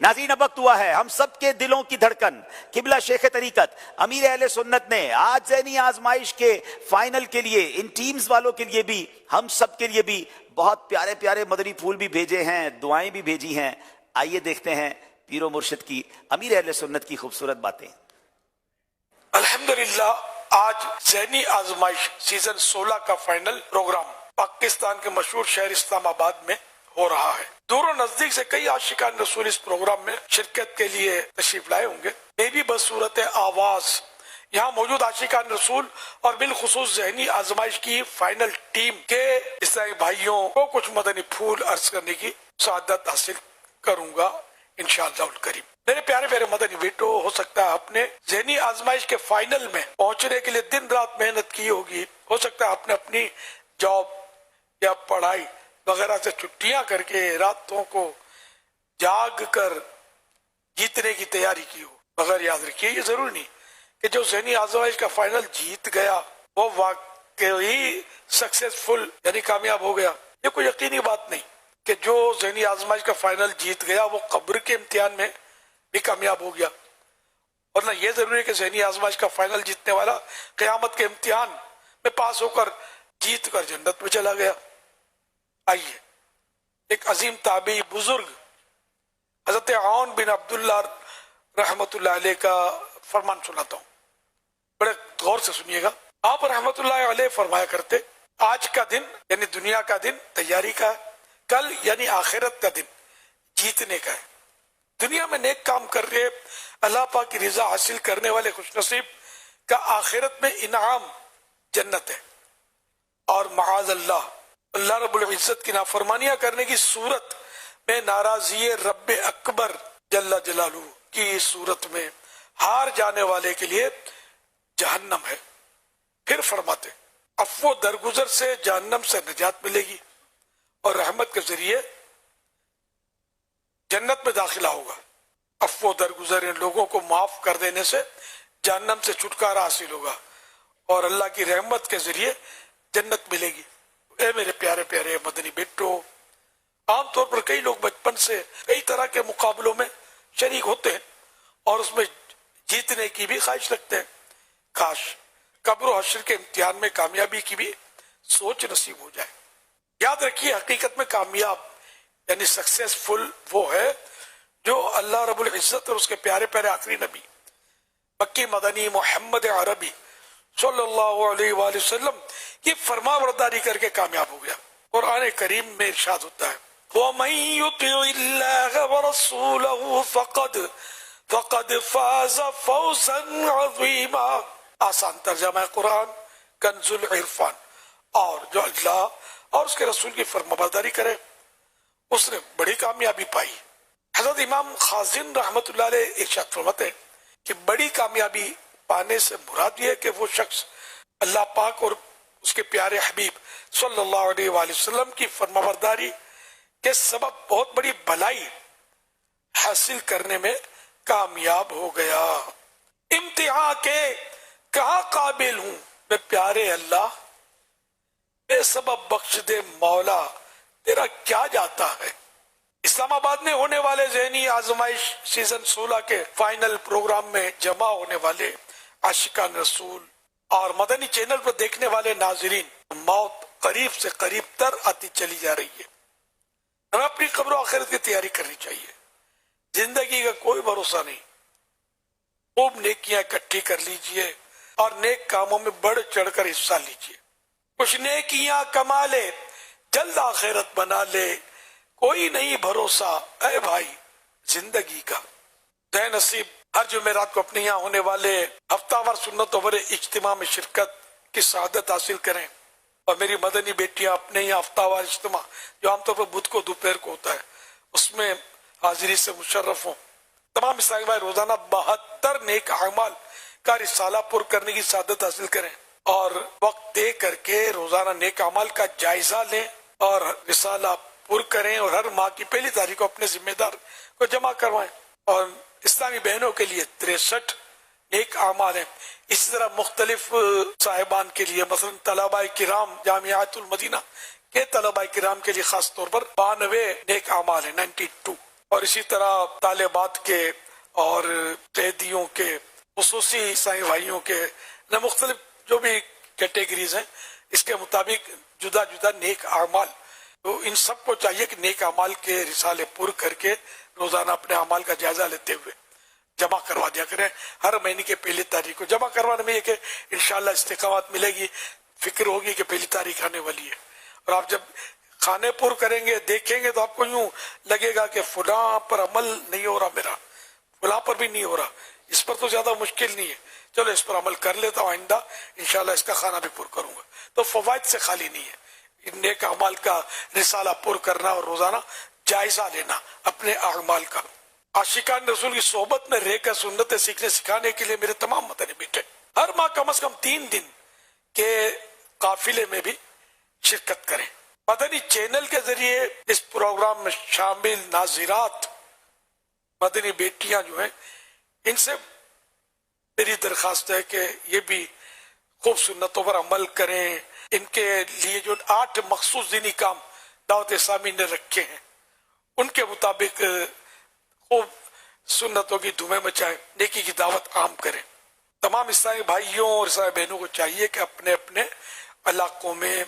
ناظرین اب وقت ہوا ہے ہم سب کے دلوں کی دھڑکن قبلہ شیخ طریقت امیر اہل سنت نے آج ذہنی آزمائش کے فائنل کے لیے ان ٹیمز والوں کے لیے بھی ہم سب کے لیے بھی بہت پیارے پیارے مدنی پھول بھی بھیجے ہیں، دعائیں بھی بھیجی ہیں۔ آئیے دیکھتے ہیں پیر و مرشد کی امیر اہل سنت کی خوبصورت باتیں۔ الحمدللہ آج ذہنی آزمائش سیزن 16 کا فائنل پروگرام پاکستان کے مشہور شہر اسلام آباد میں ہو رہا ہے۔ دور و نزدیک سے کئی عاشقان رسول اس پروگرام میں شرکت کے لیے تشریف لائے ہوں گے۔ میں بھی بصورت آواز یہاں موجود عاشقان رسول اور بالخصوص ذہنی آزمائش کی فائنل ٹیم کے اسلامی بھائیوں کو کچھ مدنی پھول عرض کرنے کی سعادت حاصل کروں گا انشاءاللہ الکریم۔ میرے پیارے پیارے مدنی بیٹو، ہو سکتا ہے اپنے ذہنی آزمائش کے فائنل میں پہنچنے کے لیے دن رات محنت کی ہوگی، ہو سکتا ہے آپ نے اپنی جاب یا پڑھائی وغیرہ سے چھٹیاں کر کے راتوں کو جاگ کر جیتنے کی تیاری کی ہو، مگر یاد رکھیے یہ ضروری نہیں کہ جو ذہنی آزمائش کا فائنل جیت گیا وہ واقعی سکسیسفل یعنی کامیاب ہو گیا۔ یہ کوئی یقینی بات نہیں کہ جو ذہنی آزمائش کا فائنل جیت گیا وہ قبر کے امتحان میں بھی کامیاب ہو گیا، ورنہ یہ ضروری ہے کہ ذہنی آزمائش کا فائنل جیتنے والا قیامت کے امتحان میں پاس ہو کر جیت کر جنت میں چلا گیا۔ آئیے ایک عظیم تابعی بزرگ حضرت عون بن عبداللہ رحمت اللہ علیہ کا فرمان سناتا ہوں، بڑے غور سے سنیے گا۔ آپ رحمت اللہ علیہ فرمایا کرتے، آج کا دن یعنی دنیا کا دن تیاری کا ہے، کل یعنی آخرت کا دن جیتنے کا ہے۔ دنیا میں نیک کام کر رہے اللہ پاک کی رضا حاصل کرنے والے خوش نصیب کا آخرت میں انعام جنت ہے، اور معاذ اللہ اللہ رب العزت کی نافرمانیاں کرنے کی صورت میں ناراضی رب اکبر جل جلالہ کی صورت میں ہار جانے والے کے لیے جہنم ہے۔ پھر فرماتے عفو درگزر سے جہنم سے نجات ملے گی اور رحمت کے ذریعے جنت میں داخلہ ہوگا۔ عفو درگزر ان لوگوں کو معاف کر دینے سے جہنم سے چھٹکارا حاصل ہوگا اور اللہ کی رحمت کے ذریعے جنت ملے گی۔ اے میرے پیارے پیارے مدنی بیٹو، عام طور پر کئی لوگ بچپن سے کئی طرح کے مقابلوں میں شریک ہوتے ہیں اور اس میں جیتنے کی بھی خواہش رکھتے ہیں۔ کاش قبر و حشر کے امتحان میں کامیابی کی بھی سوچ نصیب ہو جائے۔ یاد رکھیے حقیقت میں کامیاب یعنی سکسیسفل وہ ہے جو اللہ رب العزت اور اس کے پیارے پیارے آخری نبی مکی مدنی محمد عربی صلی اللہ علیہ وآلہ وسلم کی فرما برداری کر کے کامیاب ہو گیا۔ قرآن کریم میں ارشاد ہوتا ہے وَمَن يُطِعِ اللَّهَ وَرَسُولَهُ فَقَدْ فَازَ فَوْزًا عَظِيمًا۔ آسان ترجمہ ہے قرآن کنز العرفان۔ اور جو اللہ اور اس کے رسول کی فرما برداری کرے اس نے بڑی کامیابی پائی۔ حضرت امام خازن رحمت اللہ علیہ ارشاد فرماتے ہیں کہ بڑی کامیابی پانے سے مراد یہ ہے کہ وہ شخص اللہ پاک اور اس کے پیارے حبیب صلی اللہ علیہ وآلہ وسلم کی فرمانبرداری کے سبب بہت بڑی بھلائی حاصل کرنے میں کامیاب ہو گیا۔ امتحان کے کہاں قابل ہوں میں پیارے اللہ، بے سبب بخش دے مولا تیرا کیا جاتا ہے۔ اسلام آباد میں ہونے والے ذہنی آزمائش سیزن 16 کے فائنل پروگرام میں جمع ہونے والے عاشقان رسول اور مدنی چینل پر دیکھنے والے ناظرین، موت قریب سے قریب تر آتی چلی جا رہی ہے۔ ہمیں اپنی قبر و آخرت کی تیاری کرنی چاہیے۔ زندگی کا کوئی بھروسہ نہیں، خوب نیکیاں اکٹھی کر لیجئے اور نیک کاموں میں بڑھ چڑھ کر حصہ لیجئے۔ کچھ نیکیاں کما لے جلد آخرت بنا لے، کوئی نہیں بھروسہ اے بھائی زندگی کا۔ اے نصیب ہر جمعرات کو اپنے یہاں ہونے والے ہفتہ وار سنتوں پر اجتماع میں شرکت کی سعادت حاصل کریں، اور میری مدنی بیٹیاں اپنے یہاں ہفتہ وار اجتماع جو عام طور پر بدھ کو دوپہر کو ہوتا ہے اس میں حاضری سے مشرف ہوں۔ تمام اسلامی بھائی روزانہ 72 نیک اعمال کا رسالہ پر کرنے کی سعادت حاصل کریں اور وقت دے کر کے روزانہ نیک اعمال کا جائزہ لیں اور رسالہ پر کریں، اور ہر ماہ کی پہلی تاریخ کو اپنے ذمہ دار کو جمع کروائیں۔ اور اسلامی بہنوں کے لیے 63 نیک اعمال ہیں۔ اسی طرح مختلف صاحبان کے لیے مثلا طلباء کرام جامعات المدینہ کے طلباء کرام کے لیے خاص طور پر 92 نیک اعمال ہیں 92، اور اسی طرح طالبات کے اور قیدیوں کے خصوصی عیسائی بھائیوں کے مختلف جو بھی کیٹیگریز ہیں اس کے مطابق جدا جدا نیک اعمال، تو ان سب کو چاہیے کہ نیک اعمال کے رسالے پر کر کے روزانہ اپنے اعمال کا جائزہ لیتے ہوئے جمع کروا دیا کریں. ہر مہینے کے پہلی تاریخ کو جمع کروانے میں یہ کہ انشاءاللہ استقامت ملے گی، فکر ہوگی کہ پہلی تاریخ آنے والی ہے. اور آپ جب کھانے پر کریں گے دیکھیں گے تو آپ کو یوں لگے گا کہ فلاں پر عمل نہیں ہو رہا، میرا فلاں پر بھی نہیں ہو رہا، اس پر تو زیادہ مشکل نہیں ہے، چلو اس پر عمل کر لیتا ہوں، آئندہ انشاءاللہ اس کا کھانا بھی پر کروں گا. تو فوائد سے خالی نہیں ہے ان نیک اعمال کا رسالہ پر کرنا اور روزانہ جائزہ لینا اپنے اعمال کا. عاشقان رسول کی صحبت میں رہ کر سنتیں سیکھنے سکھانے کے لیے میرے تمام مدنی بیٹے ہر ماہ کم از کم 3 دن کے قافلے میں بھی شرکت کریں. مدنی چینل کے ذریعے اس پروگرام میں شامل ناظرات مدنی بیٹیاں جو ہیں ان سے میری درخواست ہے کہ یہ بھی خوب سنتوں پر عمل کریں. ان کے لیے جو 8 مخصوص دینی کام دعوت اسلامی نے رکھے ہیں ان کے مطابق خوب سنتوں کی دھومیں مچائیں، نیکی کی دعوت عام کریں. تمام عیسائی بھائیوں اور عیسائی بہنوں کو چاہیے کہ اپنے اپنے علاقوں میں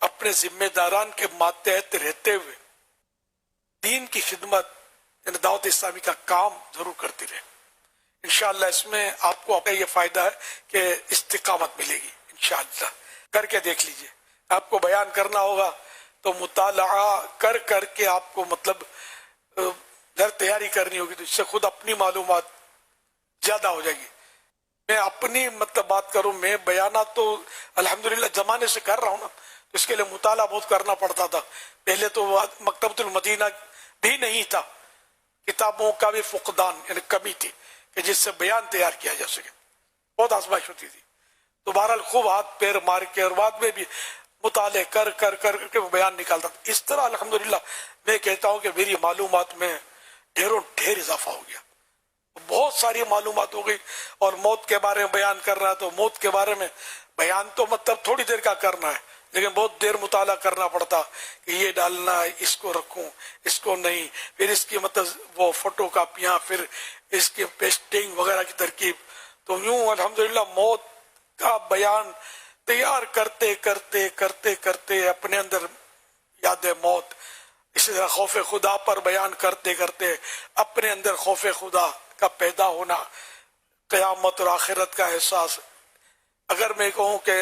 اپنے ذمہ داران کے ماتحت رہتے ہوئے دین کی خدمت یعنی دعوت اسلامی کا کام ضرور کرتی رہے. انشاءاللہ اس میں آپ کو یہ فائدہ ہے کہ استقامت ملے گی. انشاءاللہ کر کے دیکھ لیجئے. آپ کو بیان کرنا ہوگا تو مطالعہ کر کر کے آپ کو مطلب گھر تیاری کرنی ہوگی تو اس سے خود اپنی معلومات زیادہ ہو جائے گی. میں اپنی مطلب بات کروں، میں بیانات تو الحمدللہ زمانے سے کر رہا ہوں نا، تو اس کے لیے مطالعہ بہت کرنا پڑتا تھا. پہلے تو مکتبۃ المدینہ بھی نہیں تھا، کتابوں کا بھی فقدان یعنی کمی تھی کہ جس سے بیان تیار کیا جا سکے، بہت آزمائش ہوتی تھی. تو بہرحال خوب ہاتھ پیر مار کے اور بعد میں بھی مطالعے کر کر کر کے وہ بیان نکالتا تھا. اس طرح الحمدللہ میں کہتا ہوں کہ میری معلومات میں ڈھیروں ڈھیر اضافہ ہو گیا، بہت ساری معلومات ہو گئی. اور موت کے بارے میں بیان کر رہا ہے تو موت کے بارے میں بیان تو مطلب تھوڑی دیر کا کرنا ہے لیکن بہت دیر مطالعہ کرنا پڑتا کہ یہ ڈالنا ہے، اس کو رکھوں، اس کو نہیں، پھر اس کی مطلب وہ فوٹو کاپیاں، پھر اس کی پیسٹنگ وغیرہ کی ترکیب. تو یوں الحمدللہ موت کا بیان تیار کرتے کرتے کرتے کرتے اپنے اندر یاد موت، اسی طرح خوف خدا پر بیان کرتے کرتے اپنے اندر خوف خدا کا پیدا ہونا، قیامت اور آخرت کا احساس. اگر میں کہوں کہ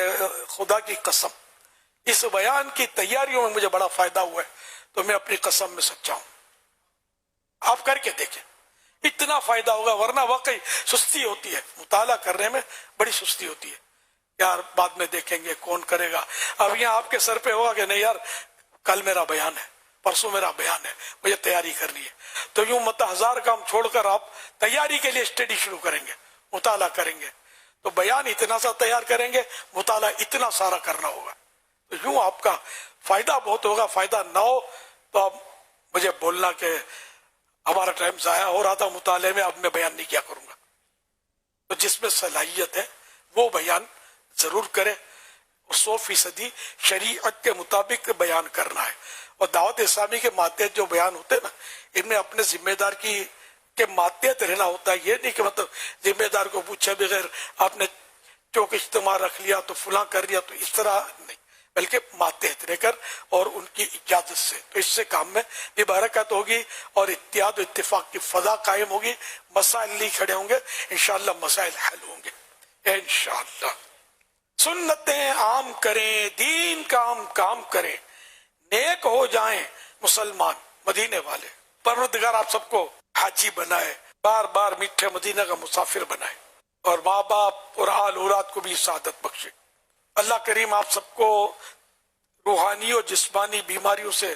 خدا کی قسم اس بیان کی تیاریوں میں مجھے بڑا فائدہ ہوا ہے تو میں اپنی قسم میں سچا ہوں. آپ کر کے دیکھیں اتنا فائدہ ہوگا، ورنہ واقعی سستی ہوتی ہے، مطالعہ کرنے میں بڑی سستی ہوتی ہے. یار بعد میں دیکھیں گے کون کرے گا. اب یہاں آپ کے سر پہ ہوگا کہ نہیں یار کل میرا بیان ہے، پرسوں میرا بیان ہے، مجھے تیاری کرنی ہے. تو یوں مطلب 1000 کام چھوڑ کر آپ تیاری کے لیے اسٹڈی شروع کریں گے، مطالعہ کریں گے تو بیان اتنا سا تیار کریں گے، مطالعہ اتنا سارا کرنا ہوگا. تو یوں آپ کا فائدہ بہت ہوگا. فائدہ نہ ہو تو اب مجھے بولنا کہ ہمارا ٹائم ضائع ہو رہا تھا مطالعے میں، اب میں بیان نہیں کیا کروں گا. تو جس میں صلاحیت ہے وہ بیان ضرور کرے. 100% شریعت کے مطابق بیان کرنا ہے. اور دعوت اسلامی کے ماتحت جو بیان ہوتے ہیں نا، ان میں اپنے ذمہ دار کی کے ماتحت رہنا ہوتا ہے. یہ نہیں کہ مطلب ذمہ دار کو پوچھے بغیر آپ نے چوک اجتماع رکھ لیا تو فلاں کر لیا، تو اس طرح نہیں، بلکہ ماتحت رہ کر اور ان کی اجازت سے. تو اس سے کام میں بھی برکت ہوگی اور اتحاد و اتفاق کی فضا قائم ہوگی. مسائل نہیں کھڑے ہوں گے، انشاءاللہ مسائل حل ہوں گے انشاءاللہ. سنتیں عام کریں، دین کا کام کریں، نیک ہو جائیں مسلمان مدینے والے. پروردگار آپ سب کو حاجی بنائے، بار بار میٹھے مدینہ کا مسافر بنائے اور ماں باپ اور آل اولاد کو بھی سعادت بخشے. اللہ کریم آپ سب کو روحانی اور جسمانی بیماریوں سے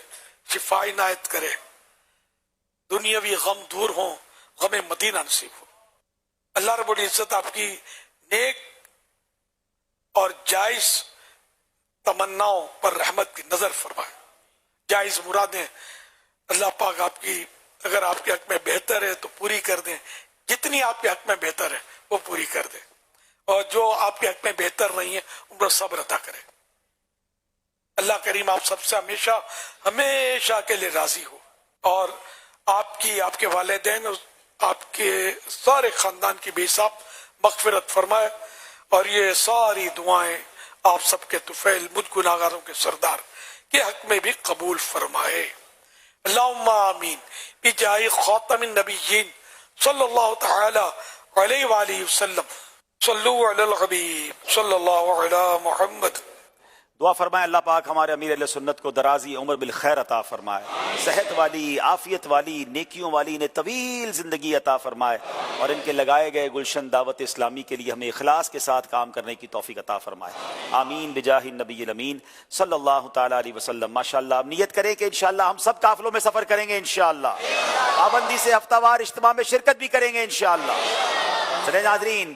شفا عنایت کرے. دنیاوی غم دور ہوں، غم مدینہ نصیب ہو. اللہ رب العزت آپ کی نیک اور جائز تمناؤں پر رحمت کی نظر فرمائے. جائز مرادیں اللہ پاک آپ کی اگر آپ کے حق میں بہتر ہے تو پوری کر دیں، جتنی آپ کے حق میں بہتر ہے وہ پوری کر دیں، اور جو آپ کے حق میں بہتر نہیں ہے ان پر صبر عطا کرے. اللہ کریم آپ سب سے ہمیشہ ہمیشہ کے لیے راضی ہو اور آپ کی، آپ کے والدین اور آپ کے سارے خاندان کی بے حساب مغفرت فرمائے، اور یہ ساری دعائیں آپ سب کے طفیل مجھ گناہگاروں کے سردار کے حق میں بھی قبول فرمائے. اللہم آمین بجاہ خاتم النبیین صلی اللہ تعالی علیہ وآلہ وسلم. صلو علی الحبیب صلی اللہ علی محمد. دعا فرمائے اللہ پاک ہمارے امیر اہل سنت کو درازی عمر بالخیر عطا فرمائے، صحت والی، عافیت والی، نیکیوں والی انہیں طویل زندگی عطا فرمائے، اور ان کے لگائے گئے گلشن دعوت اسلامی کے لیے ہمیں اخلاص کے ساتھ کام کرنے کی توفیق عطا فرمائے. آمین بجاہ النبی الامین صلی اللہ تعالیٰ علیہ وسلم. ماشاءاللہ اب نیت کریں کہ انشاءاللہ ہم سب قافلوں میں سفر کریں گے انشاءاللہ، پابندی سے ہفتہ وار اجتماع میں شرکت بھی کریں گے انشاءاللہ. چلیں ناظرین.